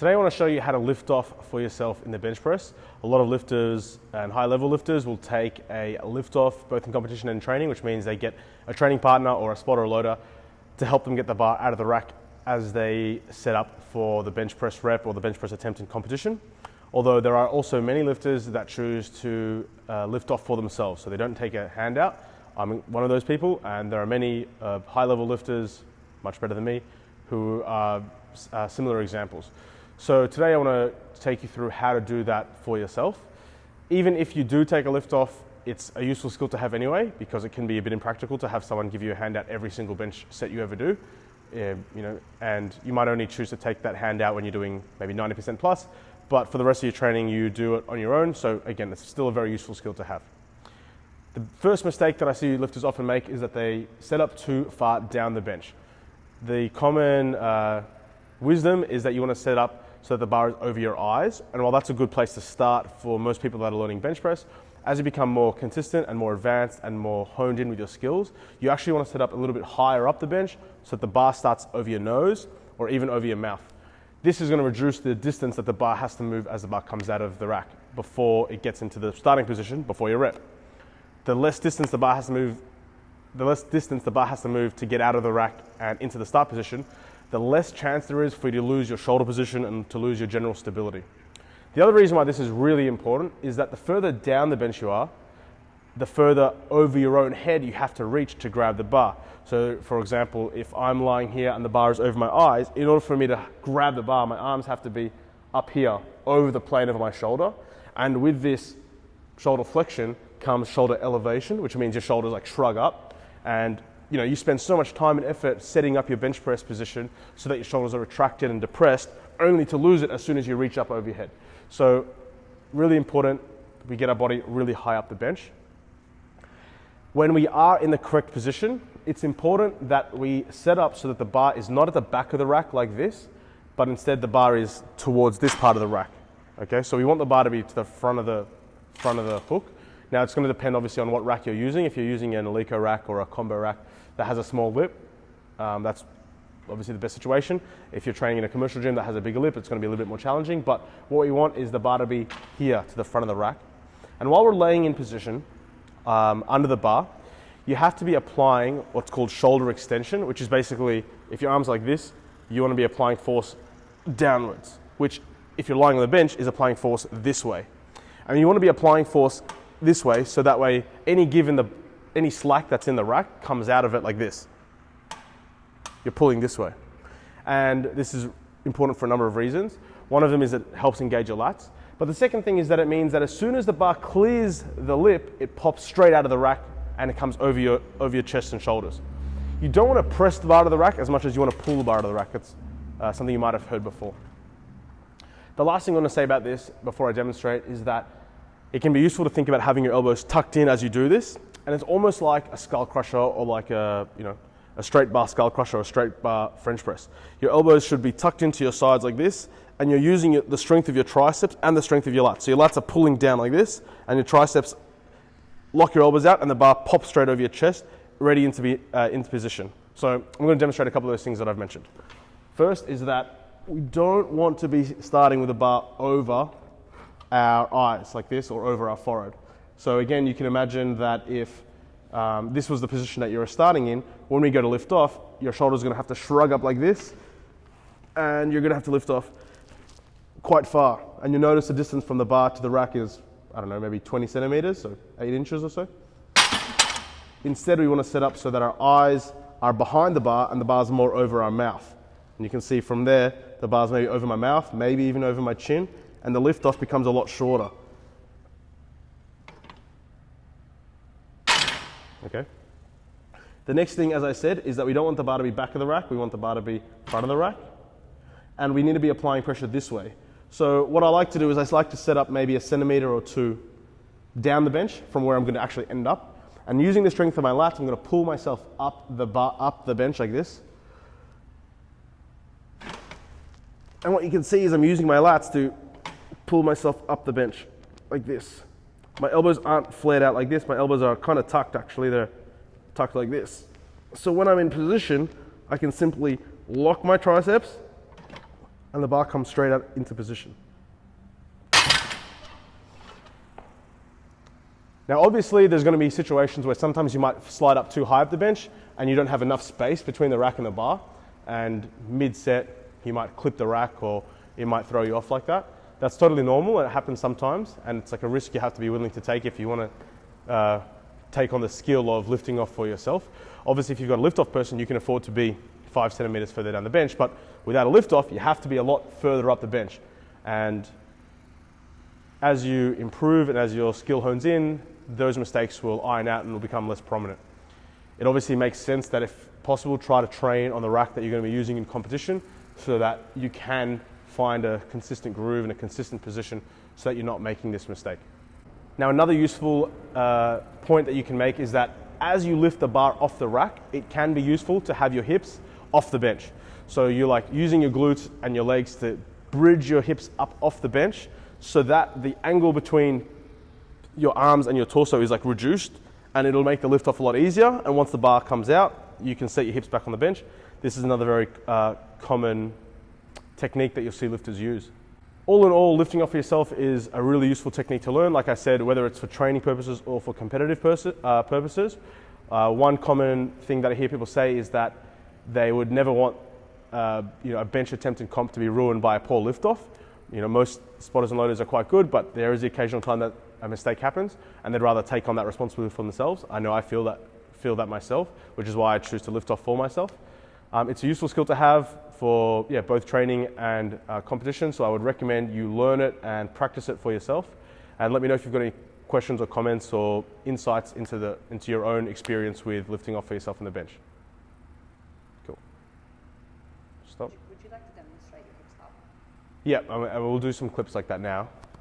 Today I want to show you how to lift off for yourself in the bench press. A lot of lifters and high level lifters will take a lift off both in competition and training, which means they get a training partner or a spotter or loader to help them get the bar out of the rack as they set up for the bench press rep or the bench press attempt in competition. Although there are also many lifters that choose to lift off for themselves, so they don't take a handout. I'm one of those people, and there are many high level lifters, much better than me, who are similar examples. So today I want to take you through how to do that for yourself. Even if you do take a lift off, it's a useful skill to have anyway, because it can be a bit impractical to have someone give you a handout every single bench set you ever do. And you might only choose to take that handout when you're doing maybe 90% plus, but for the rest of your training you do it on your own. So again, it's still a very useful skill to have. The first mistake that I see lifters often make is that they set up too far down the bench. The common wisdom is that you want to set up so that the bar is over your eyes. And while that's a good place to start for most people that are learning bench press, as you become more consistent and more advanced and more honed in with your skills, you actually want to set up a little bit higher up the bench so that the bar starts over your nose or even over your mouth. This is going to reduce the distance that the bar has to move as the bar comes out of the rack before it gets into the starting position before your rep. The less distance the bar has to move to get out of the rack and into the start position, the less chance there is for you to lose your shoulder position and to lose your general stability. The other reason why this is really important is that the further down the bench you are, the further over your own head you have to reach to grab the bar. So for example, if I'm lying here and the bar is over my eyes, in order for me to grab the bar, my arms have to be up here over the plane of my shoulder. And with this shoulder flexion comes shoulder elevation, which means your shoulders like shrug up. And you spend so much time and effort setting up your bench press position so that your shoulders are retracted and depressed, only to lose it as soon as you reach up over your head. So really important, we get our body really high up the bench. When we are in the correct position, it's important that we set up so that the bar is not at the back of the rack like this, but instead the bar is towards this part of the rack. Okay, so we want the bar to be to the front of the hook. Now it's going to depend obviously on what rack you're using. If you're using an Eleiko rack or a combo rack that has a small lip, that's obviously the best situation. If you're training in a commercial gym that has a bigger lip, it's going to be a little bit more challenging, but what we want is the bar to be here to the front of the rack. And while we're laying in position under the bar, you have to be applying what's called shoulder extension, which is basically, if your arm's like this, you want to be applying force downwards, which if you're lying on the bench is applying force this way. And you want to be applying force this way, so that way any slack that's in the rack comes out of it like this. You're pulling this way. And this is important for a number of reasons. One of them is it helps engage your lats. But the second thing is that it means that as soon as the bar clears the lip, it pops straight out of the rack and it comes over your chest and shoulders. You don't want to press the bar to the rack as much as you want to pull the bar to the rack. It's something you might have heard before. The last thing I want to say about this before I demonstrate is that it can be useful to think about having your elbows tucked in as you do this, and it's almost like a skull crusher or like a straight bar skull crusher or a straight bar French press. Your elbows should be tucked into your sides like this, and you're using the strength of your triceps and the strength of your lats. So your lats are pulling down like this, and your triceps lock your elbows out, and the bar pops straight over your chest, ready into position. So I'm going to demonstrate a couple of those things that I've mentioned. First is that we don't want to be starting with the bar over our eyes like this or over our forehead. So again, you can imagine that if this was the position that you're starting in, when we go to lift off, your shoulders are going to have to shrug up like this, and you're going to have to lift off quite far. And you'll notice the distance from the bar to the rack is, I don't know, maybe 20 centimeters, so 8 inches or so. Instead, we want to set up so that our eyes are behind the bar and the bar's more over our mouth. And you can see from there, the bar's maybe over my mouth, maybe even over my chin, and the lift off becomes a lot shorter. Okay. The next thing, as I said, is that we don't want the bar to be back of the rack, we want the bar to be front of the rack. And we need to be applying pressure this way. So what I like to do is I like to set up maybe a centimeter or two down the bench from where I'm going to actually end up. And using the strength of my lats, I'm going to pull myself up the bench like this. And what you can see is I'm using my lats to pull myself up the bench like this. My elbows aren't flared out like this. My elbows are kind of tucked, actually. They're tucked like this. So when I'm in position, I can simply lock my triceps, and the bar comes straight up into position. Now obviously there's going to be situations where sometimes you might slide up too high up the bench and you don't have enough space between the rack and the bar, and mid-set you might clip the rack or it might throw you off like that. That's totally normal and it happens sometimes, and it's like a risk you have to be willing to take if you want to take on the skill of lifting off for yourself. Obviously if you've got a lift-off person, you can afford to be 5 centimeters further down the bench, but without a lift-off you have to be a lot further up the bench. And as you improve and as your skill hones in, those mistakes will iron out and will become less prominent. It obviously makes sense that if possible, try to train on the rack that you're going to be using in competition so that you can find a consistent groove and a consistent position so that you're not making this mistake. Now another useful point that you can make is that as you lift the bar off the rack, it can be useful to have your hips off the bench. So you're like using your glutes and your legs to bridge your hips up off the bench so that the angle between your arms and your torso is like reduced, and it'll make the lift off a lot easier. And once the bar comes out, you can set your hips back on the bench. This is another very common technique that you'll see lifters use. All in all, lifting off for yourself is a really useful technique to learn. Like I said, whether it's for training purposes or for competitive purposes. One common thing that I hear people say is that they would never want a bench attempt in comp to be ruined by a poor lift off. Most spotters and loaders are quite good, but there is the occasional time that a mistake happens and they'd rather take on that responsibility for themselves. I know I feel that myself, which is why I choose to lift off for myself. It's a useful skill to have for both training and competition, so I would recommend you learn it and practice it for yourself. And let me know if you've got any questions or comments or insights into your own experience with lifting off for yourself on the bench. Cool. Stop. Would you like to demonstrate your hips up? Yeah, I will do some clips like that now.